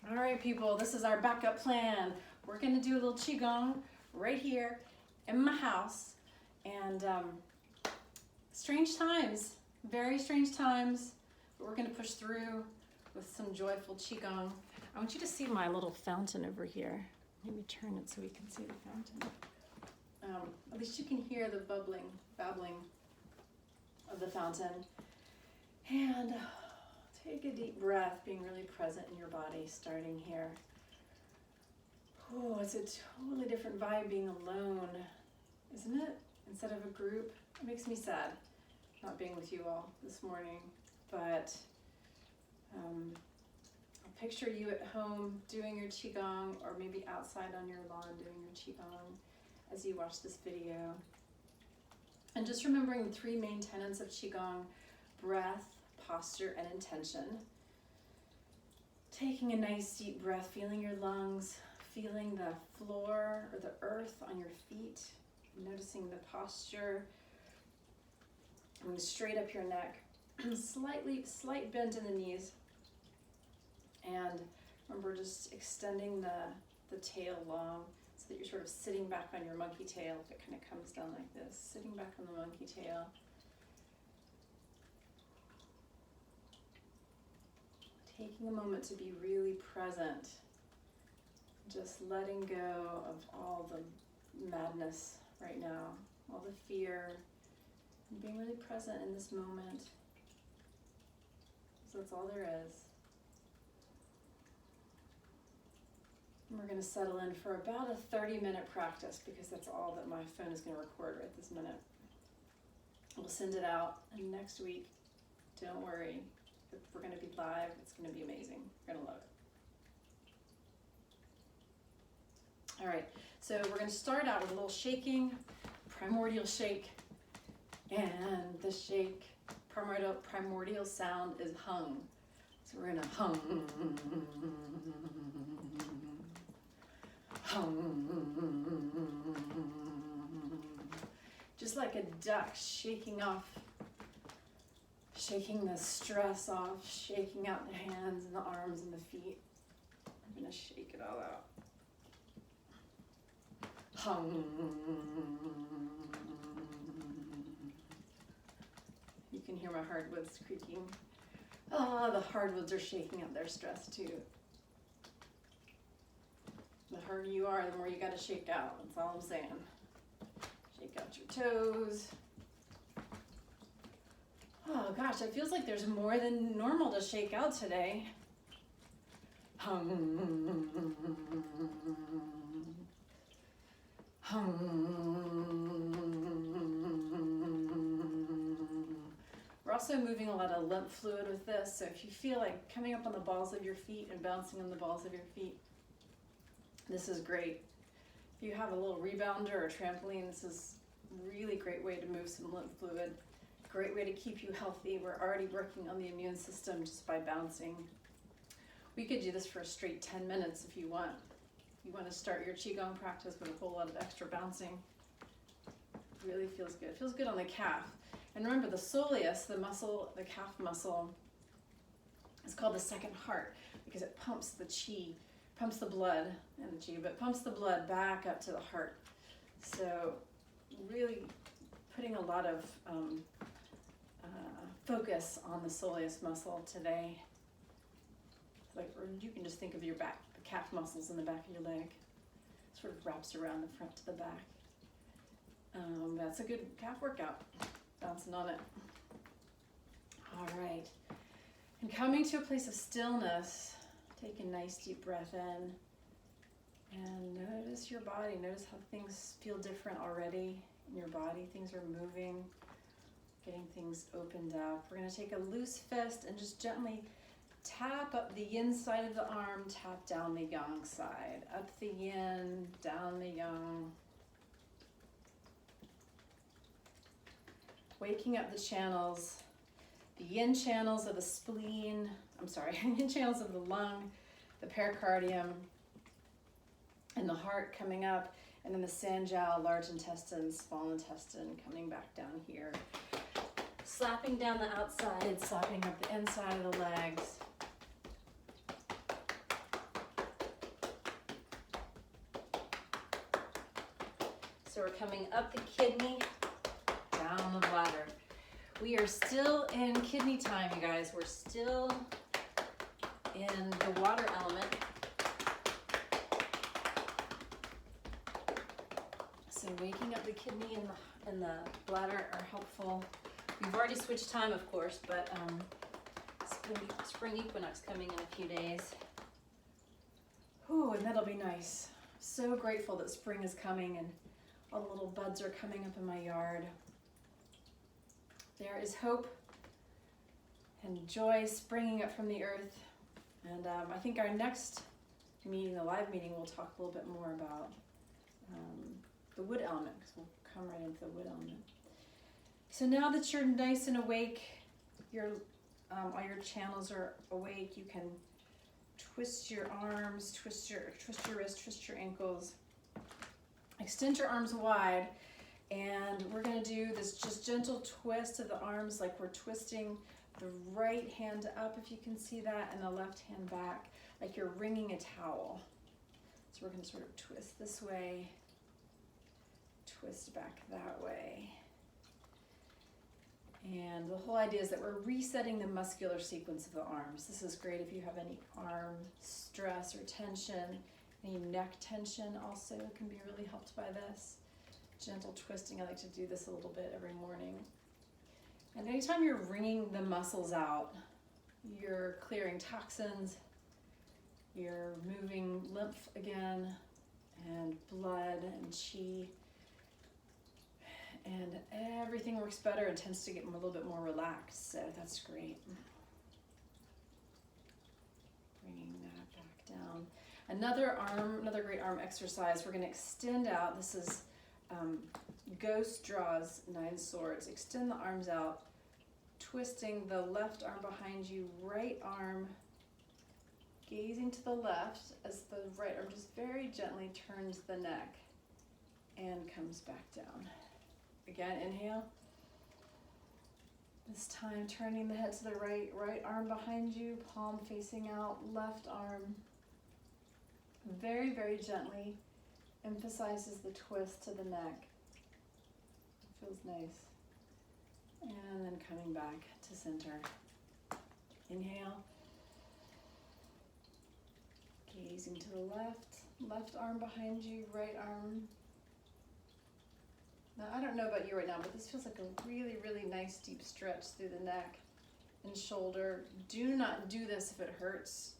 All right, people, this is our backup plan. We're gonna do a little Qigong right here in my house. And strange times, very strange times, but we're gonna push through with some joyful Qigong. I want you to see my little fountain over here. Maybe turn it so we can see the fountain. At least you can hear the babbling of the fountain. And take a deep breath, being really present in your body, starting here. Oh, it's a totally different vibe being alone, isn't it? Instead of a group. It makes me sad not being with you all this morning, but I'll picture you at home doing your Qigong, or maybe outside on your lawn doing your Qigong as you watch this video. And just remembering the three main tenets of Qigong: breath, posture, and intention. Taking a nice deep breath, feeling your lungs, feeling the floor or the earth on your feet, noticing the posture. And straight up your neck, slight bend in the knees. And remember, just extending the tail long so that you're sort of sitting back on your monkey tail. If it kind of comes down like this, sitting back on the monkey tail. Taking a moment to be really present. Just letting go of all the madness right now, all the fear, and being really present in this moment. So that's all there is. And we're going to settle in for about a 30-minute practice, because that's all that my phone is going to record right this minute. We'll send it out, and next week, don't worry, if we're going to be live, it's going to be amazing. You're going to love it. All right, so we're going to start out with a little shaking, Primordial Shake. And the shake, primordial sound is hung. So we're gonna hum. Just like a duck shaking the stress off, shaking out the hands and the arms and the feet. I'm gonna shake it all out. Hum. You can hear my hardwoods creaking. Oh, the hardwoods are shaking out their stress too. The harder you are, the more you gotta shake out. That's all I'm saying. Shake out your toes. Oh gosh, it feels like there's more than normal to shake out today. Hum. We're also moving a lot of lymph fluid with this, so if you feel like coming up on the balls of your feet and bouncing on the balls of your feet, this is great. If you have a little rebounder or trampoline, this is a really great way to move some lymph fluid. Great way to keep you healthy. We're already working on the immune system just by bouncing. We could do this for a straight 10 minutes if you want. You want to start your Qigong practice with a whole lot of extra bouncing. It really feels good. It feels good on the calf. And remember, the soleus, the muscle, the calf muscle, is called the second heart because it pumps the qi, pumps the blood, and the qi, but pumps the blood back up to the heart. So really putting a lot of focus on the soleus muscle today. Like, or you can just think of your back, the calf muscles in the back of your leg. Sort of wraps around the front to the back. That's a good calf workout. Bouncing on it. All right. And coming to a place of stillness, take a nice deep breath in. And notice your body. Notice how things feel different already in your body. Things are moving, getting things opened up. We're going to take a loose fist and just gently tap up the yin side of the arm, tap down the yang side. Up the yin, down the yang. Waking up the channels. The yin channels of the spleen, yin channels of the lung, the pericardium, and the heart coming up, and then the sanjiao, large intestine, small intestine coming back down here. Slapping down the outside, slapping up the inside of the legs. So we're coming up the kidney, down the bladder. We are still in kidney time, you guys. We're still in the water element. So waking up the kidney and the bladder are helpful. We've already switched time, of course, but spring equinox coming in a few days. Ooh, and that'll be nice. So grateful that spring is coming and all the little buds are coming up in my yard. There is hope and joy springing up from the earth. And I think our next meeting, the live meeting, we'll talk a little bit more about the wood element, because we'll come right into the wood element. So now that you're nice and awake, all your channels are awake, you can twist your arms, twist your wrists, twist your ankles, extend your arms wide, and we're going to do this just gentle twist of the arms, like we're twisting the right hand up, if you can see that, and the left hand back, like you're wringing a towel. So we're going to sort of twist this way, twist back that way. And the whole idea is that we're resetting the muscular sequence of the arms. This is great if you have any arm stress or tension, any neck tension also can be really helped by this. Gentle twisting, I like to do this a little bit every morning. And anytime you're wringing the muscles out, you're clearing toxins, you're moving lymph again, and blood and qi, and everything works better and tends to get a little bit more relaxed, so that's great. Bringing that back down. Another great arm exercise, we're going to extend out. This is Ghost Draws 9 Swords. Extend the arms out, twisting the left arm behind you, right arm gazing to the left as the right arm just very gently turns the neck and comes back down. Again, inhale. This time turning the head to the right, right arm behind you, palm facing out, left arm very, very gently emphasizes the twist to the neck. It feels nice. And then coming back to center. Inhale. Gazing to the left arm behind you, right arm. Now, I don't know about you right now, but this feels like a really, really nice deep stretch through the neck and shoulder. Do not do this if it hurts.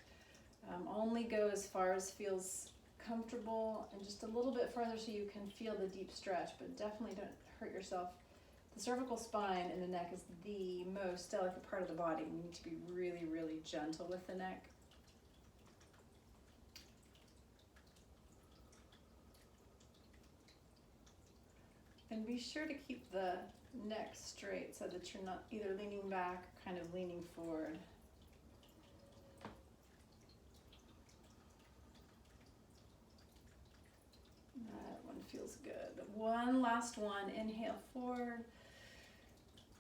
Only go as far as feels comfortable and just a little bit further so you can feel the deep stretch, but definitely don't hurt yourself. The cervical spine and the neck is the most delicate part of the body. You need to be really, really gentle with the neck. And be sure to keep the neck straight so that you're not either leaning back or kind of leaning forward. That one feels good. One last one. Inhale forward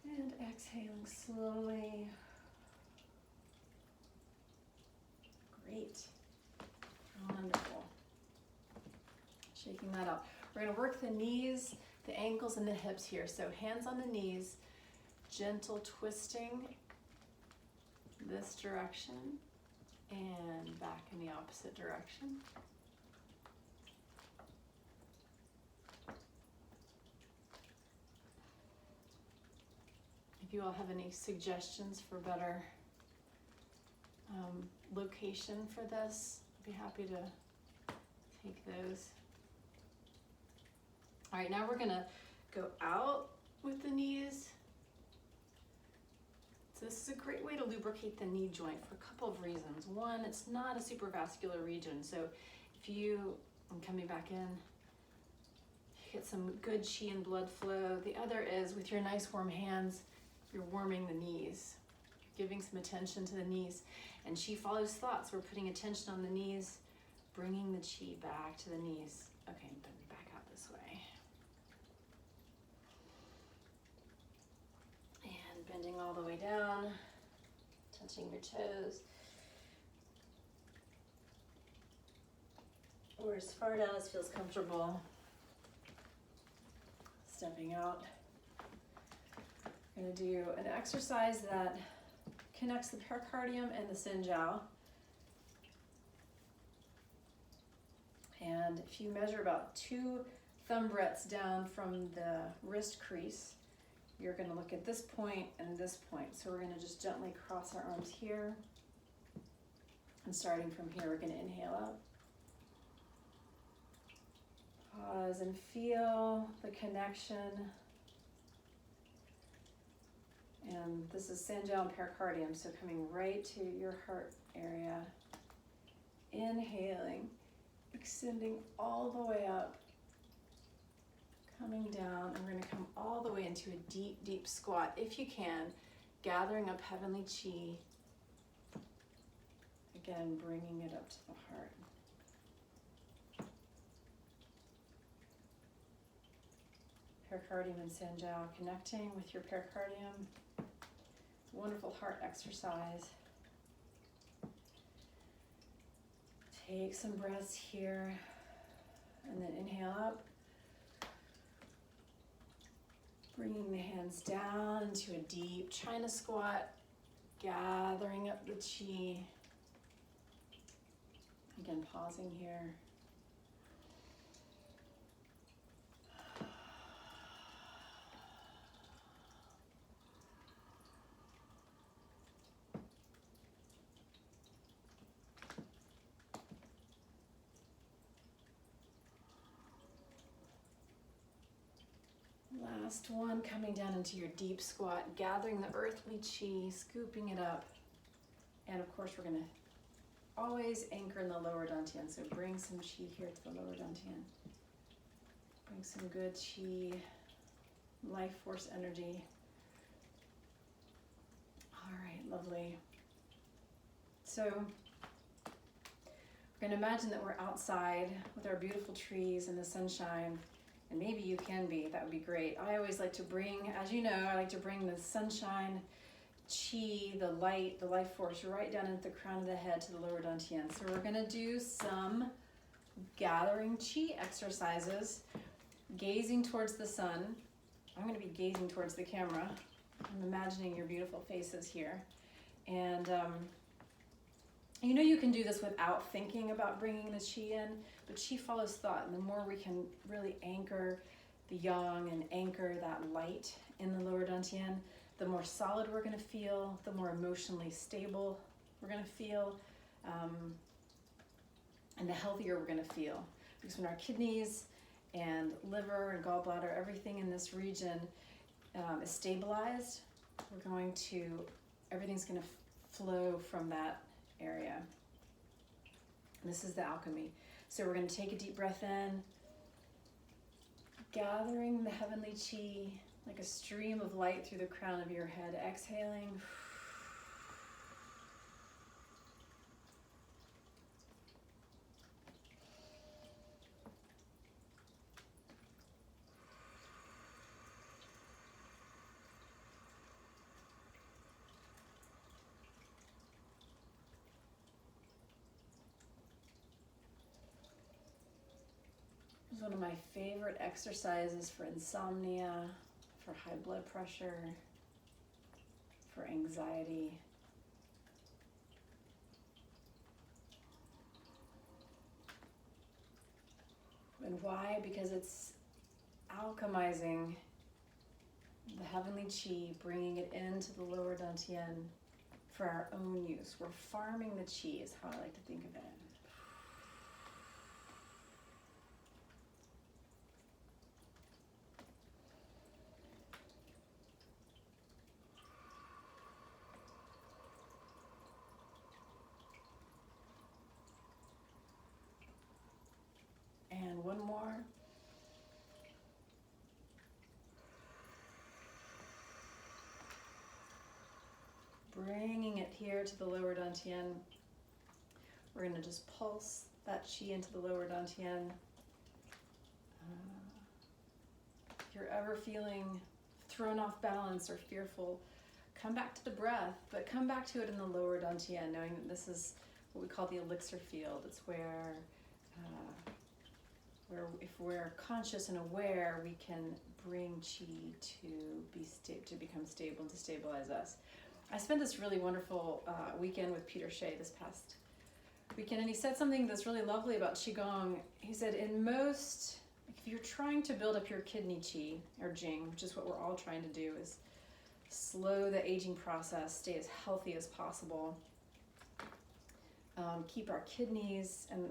and exhaling slowly. Great. Wonderful. Shaking that out. We're going to work the knees, the ankles, and the hips here. So hands on the knees, gentle twisting this direction and back in the opposite direction. If you all have any suggestions for better location for this, I'd be happy to take those. All right, now we're gonna go out with the knees. So this is a great way to lubricate the knee joint for a couple of reasons. One, it's not a supervascular region, so if you, I'm coming back in, get some good qi and blood flow. The other is with your nice warm hands, you're warming the knees, giving some attention to the knees. And qi follows thoughts. We're putting attention on the knees, bringing the qi back to the knees. Okay, then back out this way. And bending all the way down, touching your toes. Or as far down as feels comfortable. stepping out. We're going to do an exercise that connects the pericardium and the Shen. And if you measure about 2 thumb breadths down from the wrist crease, you're going to look at this point and this point. So we're going to just gently cross our arms here. And starting from here, we're going to inhale up. Pause and feel the connection. And this is Shen and pericardium, so coming right to your heart area. Inhaling, extending all the way up. Coming down, and we're going to come all the way into a deep, deep squat, if you can, gathering up heavenly chi. Again, bringing it up to the heart. Pericardium and Shen connecting with your pericardium. Wonderful heart exercise. Take some breaths here, and then inhale up. Bringing the hands down into a deep China squat, gathering up the chi. Again, pausing here. Last one, coming down into your deep squat, gathering the earthly chi, scooping it up. And of course, we're going to always anchor in the lower dantian. So bring some chi here to the lower dantian. Bring some good chi, life force energy. All right, lovely. So we're going to imagine that we're outside with our beautiful trees and the sunshine. And maybe you can be, that would be great. I always like to bring, as you know, I like to bring the sunshine, chi, the light, the life force right down into the crown of the head to the lower dantian. So we're gonna do some gathering chi exercises, gazing towards the sun. I'm gonna be gazing towards the camera. I'm imagining your beautiful faces here. And you know you can do this without thinking about bringing the chi in, but chi follows thought, and the more we can really anchor the yang and anchor that light in the lower dantian, the more solid we're going to feel, the more emotionally stable we're going to feel, and the healthier we're going to feel. Because when our kidneys and liver and gallbladder, everything in this region is stabilized, everything's going to flow from that area. This is the alchemy. So we're going to take a deep breath in, gathering the heavenly chi like a stream of light through the crown of your head. Exhaling. One of my favorite exercises for insomnia, for high blood pressure, for anxiety. And why? Because it's alchemizing the heavenly chi, bringing it into the lower dantian for our own use. We're farming the chi is how I like to think of it. And one more. Bringing it here to the lower dantian. We're going to just pulse that chi into the lower dantian. If you're ever feeling thrown off balance or fearful, come back to the breath, but come back to it in the lower dantian, knowing that this is what we call the elixir field. It's where where if we're conscious and aware, we can bring Qi to become stable and to stabilize us. I spent this really wonderful weekend with Peter Shea this past weekend, and he said something that's really lovely about Qigong. He said, if you're trying to build up your kidney Qi, or Jing, which is what we're all trying to do, is slow the aging process, stay as healthy as possible, keep our kidneys and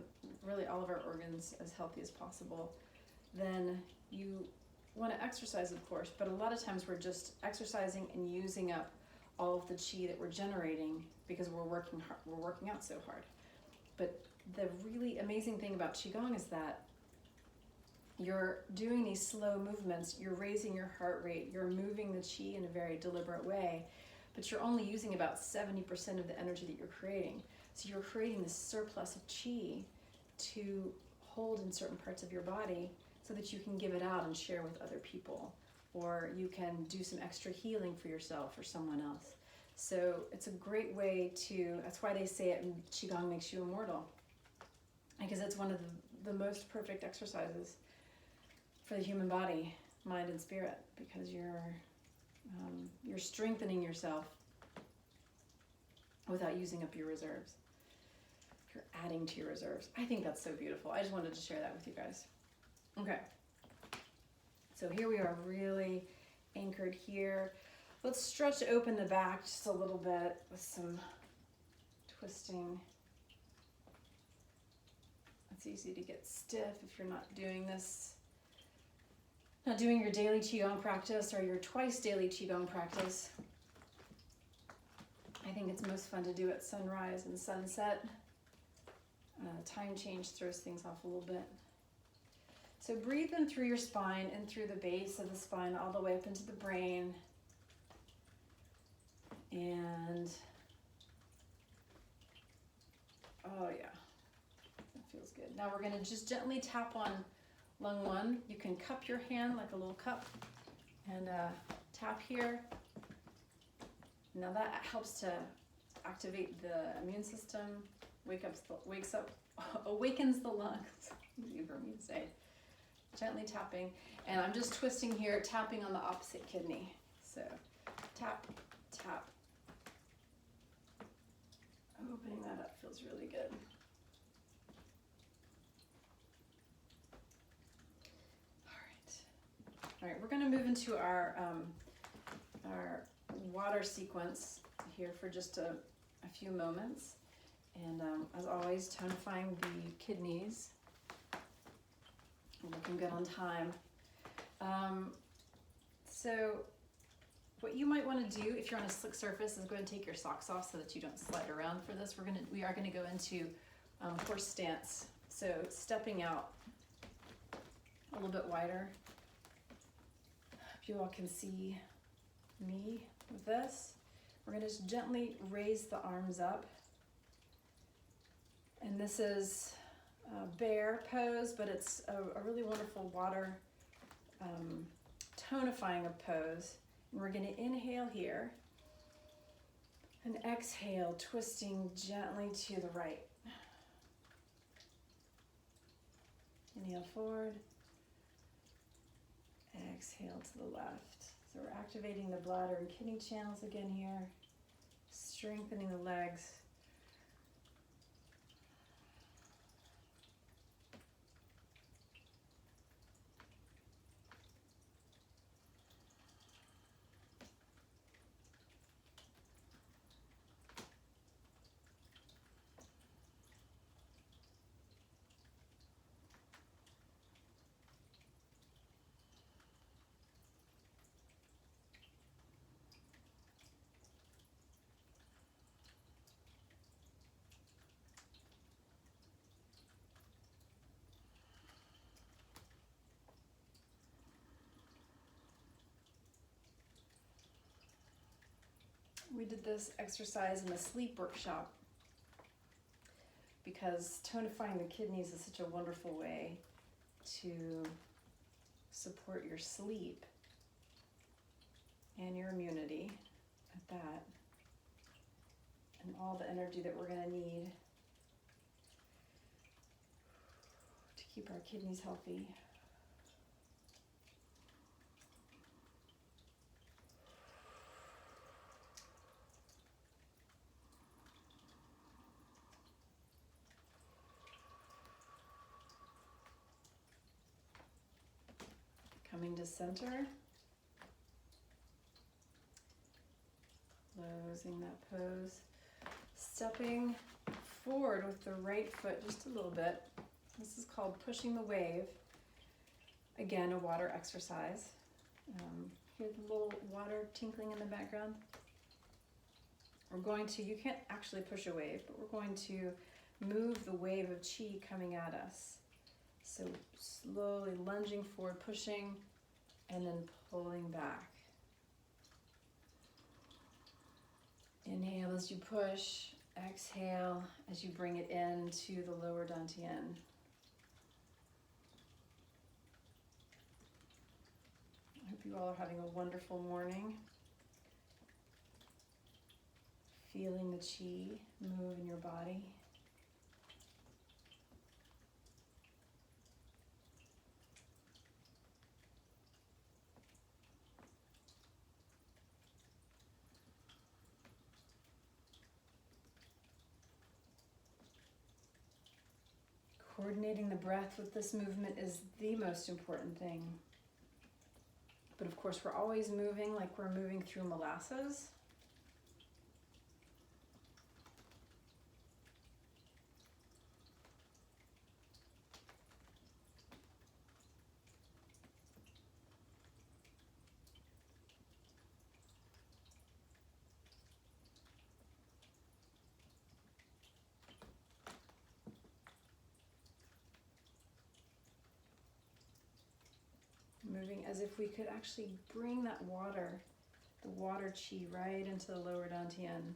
really all of our organs as healthy as possible, then you want to exercise, of course, but a lot of times we're just exercising and using up all of the Qi that we're generating because we're working out so hard. But the really amazing thing about Qigong is that you're doing these slow movements, you're raising your heart rate, you're moving the Qi in a very deliberate way, but you're only using about 70% of the energy that you're creating. So you're creating this surplus of Qi to hold in certain parts of your body so that you can give it out and share with other people, or you can do some extra healing for yourself or someone else. So it's a great way that's why they say it, Qigong makes you immortal, because it's one of the most perfect exercises for the human body, mind and spirit, because you're strengthening yourself without using up your reserves. You're adding to your reserves. I think that's so beautiful. I just wanted to share that with you guys. Okay. So here we are, really anchored here. Let's stretch open the back just a little bit with some twisting. It's easy to get stiff if you're not doing this. Not doing your daily Qigong practice or your twice daily Qigong practice. I think it's most fun to do at sunrise and sunset. Time change throws things off a little bit. So breathe in through your spine and through the base of the spine all the way up into the brain. And, oh yeah, that feels good. Now we're gonna just gently tap on lung 1. You can cup your hand like a little cup and tap here. Now that helps to activate the immune system, awakens the lungs. Easy for me to say. Gently tapping, and I'm just twisting here, tapping on the opposite kidney. So tap, tap. Opening that up feels really good. All right, we're going to move into our water sequence here for just a few moments. And as always, tonifying the kidneys. Looking good on time. So what you might want to do if you're on a slick surface is go ahead and take your socks off so that you don't slide around for this. We are going to go into horse stance. So stepping out a little bit wider. If you all can see me with this. We're going to just gently raise the arms up. And this is a bear pose, but it's a really wonderful water tonifying a pose. And we're going to inhale here and exhale, twisting gently to the right. Inhale forward, exhale to the left. So we're activating the bladder and kidney channels again here, strengthening the legs. We did this exercise in a sleep workshop because tonifying the kidneys is such a wonderful way to support your sleep and your immunity at that, and all the energy that we're going to need to keep our kidneys healthy. Coming to center. Closing that pose. Stepping forward with the right foot just a little bit. This is called pushing the wave. Again, a water exercise. Hear the little water tinkling in the background? We're going to, you can't actually push a wave, but we're going to move the wave of chi coming at us. So slowly lunging forward, pushing, and then pulling back. Inhale as you push, exhale as you bring it into the lower dantian. I hope you all are having a wonderful morning. Feeling the chi move in your body. Coordinating the breath with this movement is the most important thing. But of course, we're always moving like we're moving through molasses. Moving as if we could actually bring that water, the water chi, right into the lower dantian.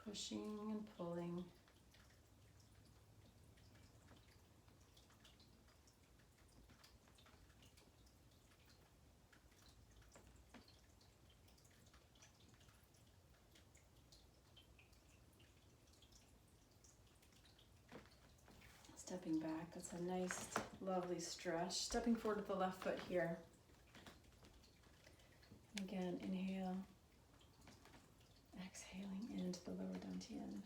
Pushing and pulling. Stepping back, that's a nice, lovely stretch. Stepping forward with the left foot here. Again, inhale, exhaling into the lower dantian.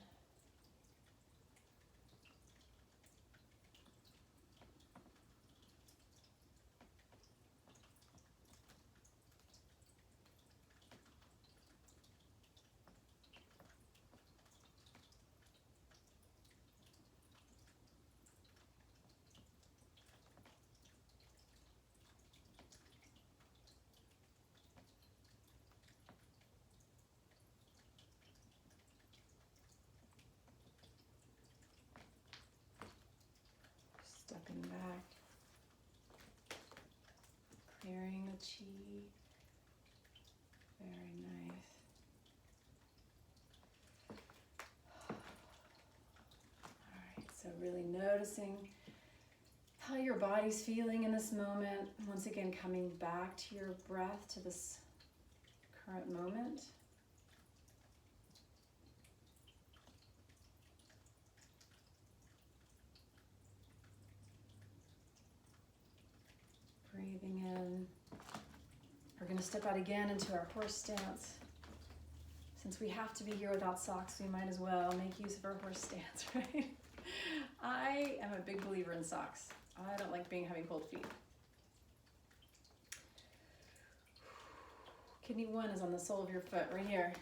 Stepping back, clearing the chi, very nice. All right, so really noticing how your body's feeling in this moment. Once again, coming back to your breath, to this current moment. Breathing in. We're going to step out again into our horse stance. Since we have to be here without socks, we might as well make use of our horse stance, right? I am a big believer in socks. I don't like having cold feet. Kidney 1 is on the sole of your foot, right here.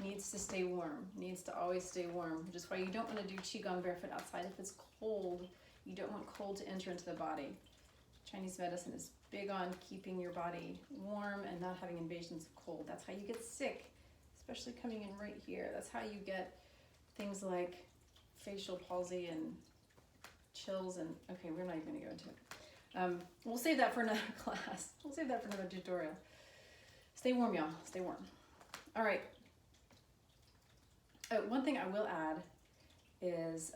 Needs to stay warm, needs to always stay warm, which is why you don't want to do Qigong barefoot outside. If it's cold, you don't want cold to enter into the body. Chinese medicine is big on keeping your body warm and not having invasions of cold. That's how you get sick, especially coming in right here. That's how you get things like facial palsy and chills and, okay, we're not even gonna go into it. We'll save that for another class. We'll save that for another tutorial. Stay warm, y'all, stay warm. All right. Oh, one thing I will add is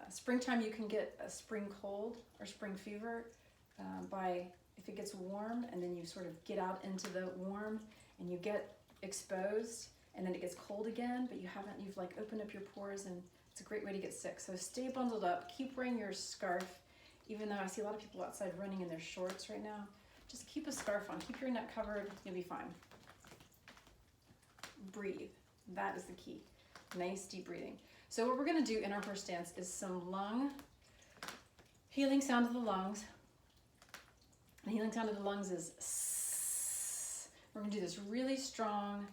springtime, you can get a spring cold or spring fever if it gets warm and then you sort of get out into the warm and you get exposed and then it gets cold again, but you've like opened up your pores, and it's a great way to get sick. So stay bundled up, keep wearing your scarf, even though I see a lot of people outside running in their shorts right now. Just keep a scarf on, keep your neck covered, you'll be fine. Breathe, that is the key. Nice deep breathing. So what we're gonna do in our horse stance is some lung, healing sound of the lungs. The healing sound of the lungs is S. We're gonna do this really strong.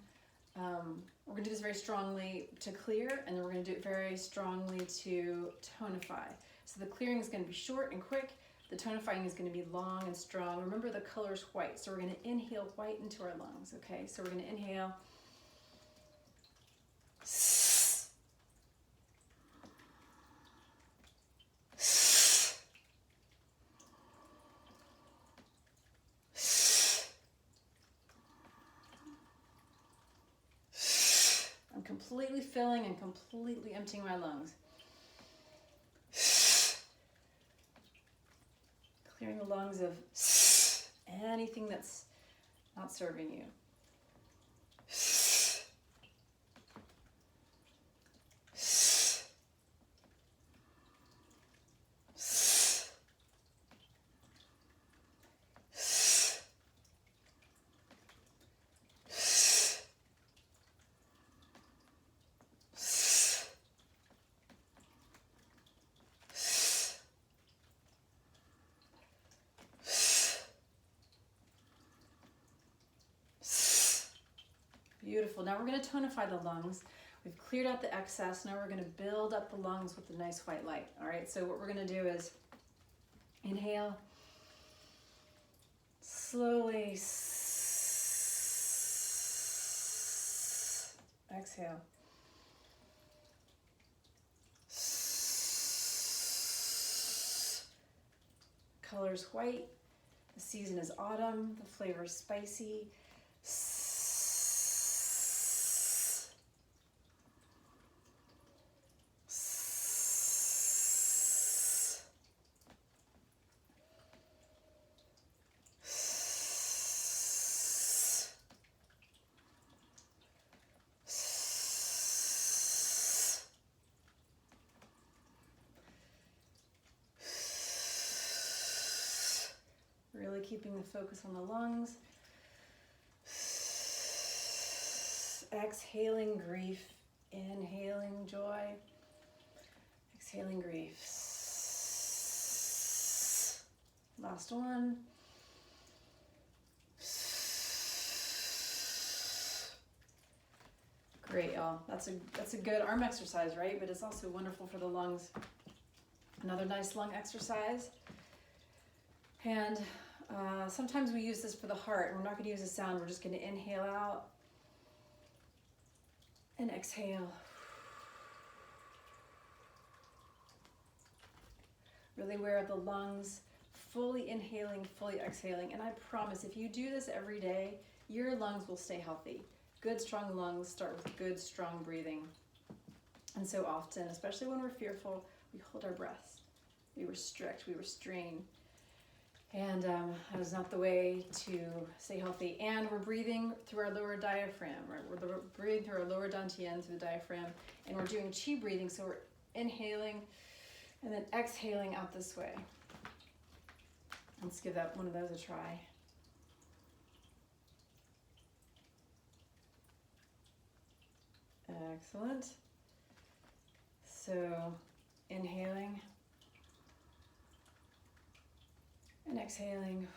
We're gonna do this very strongly to clear, and then we're gonna do it very strongly to tonify. So the clearing is gonna be short and quick. The tonifying is gonna be long and strong. Remember the color's white, so we're gonna inhale white into our lungs, okay? So we're gonna inhale. I'm completely filling and completely emptying my lungs. Clearing the lungs of anything that's not serving you. Beautiful. Now we're going to tonify the lungs. We've cleared out the excess. Now we're going to build up the lungs with the nice white light. All right, so what we're going to do is inhale, slowly exhale. Color's white. The season is autumn. The flavor is spicy. Really keeping the focus on the lungs. Exhaling grief, inhaling joy, exhaling grief. Last one. Great, y'all. That's a good arm exercise, right? But it's also wonderful for the lungs. Another nice lung exercise. And sometimes we use this for the heart. We're not going to use a sound. We're just going to inhale out and exhale. Really aware of the lungs, fully inhaling, fully exhaling. And I promise, if you do this every day, your lungs will stay healthy. Good, strong lungs start with good, strong breathing. And so often, especially when we're fearful, we hold our breaths. We restrict, we restrain. And that is not the way to stay healthy. And we're breathing through our lower diaphragm, right? We're breathing through our lower dantian, through the diaphragm. And we're doing Qi breathing, so we're inhaling and then exhaling out this way. Let's give that one of those a try. Excellent. So inhaling and exhaling.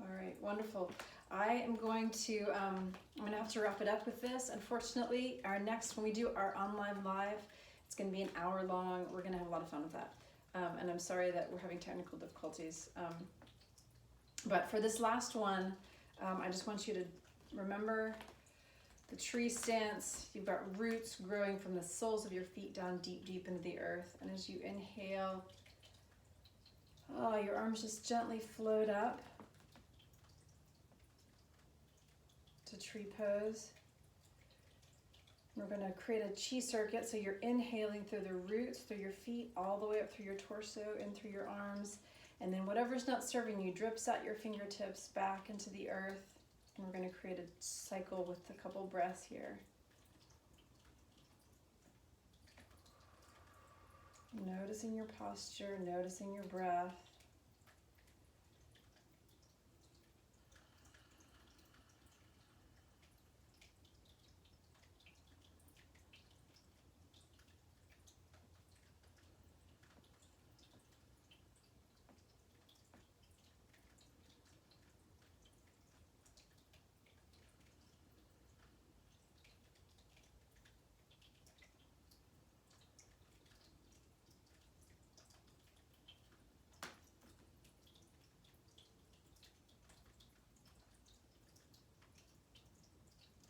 All right, wonderful. I am going to, I'm gonna have to wrap it up with this. Unfortunately, when we do our online live, it's gonna be an hour long. We're gonna have a lot of fun with that. And I'm sorry that we're having technical difficulties. But for this last one, I just want you to remember the tree stance. You've got roots growing from the soles of your feet down deep, deep into the earth. And as you inhale, your arms just gently float up to tree pose. We're going to create a chi circuit, so you're inhaling through the roots, through your feet, all the way up through your torso and through your arms. And then whatever's not serving you drips out your fingertips back into the earth. And we're going to create a cycle with a couple breaths here. Noticing your posture, noticing your breath.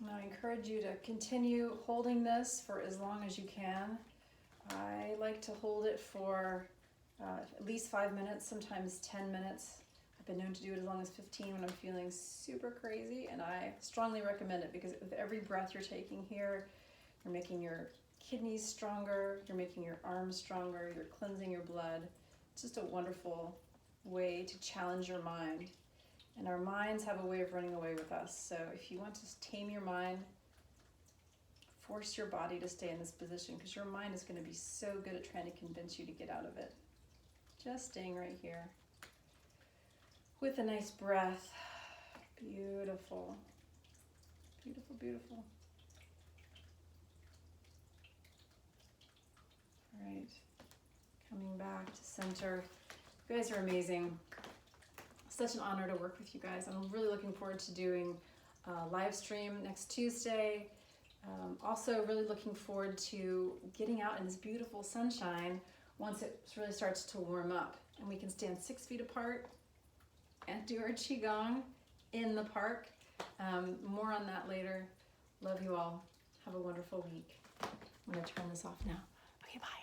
And I encourage you to continue holding this for as long as you can. I like to hold it for at least 5 minutes, sometimes 10 minutes. I've been known to do it as long as 15 when I'm feeling super crazy, and I strongly recommend it because with every breath you're taking here, you're making your kidneys stronger, you're making your arms stronger, you're cleansing your blood. It's just a wonderful way to challenge your mind. And our minds have a way of running away with us. So if you want to tame your mind, force your body to stay in this position, because your mind is going to be so good at trying to convince you to get out of it. Just staying right here with a nice breath. Beautiful. Beautiful, beautiful. All right. Coming back to center. You guys are amazing. Such an honor to work with you guys. I'm really looking forward to doing a live stream next Tuesday. Also really looking forward to getting out in this beautiful sunshine once it really starts to warm up and we can stand 6 feet apart and do our Qigong in the park. More on that later. Love you all. Have a wonderful week. I'm gonna turn this off now. Okay, bye.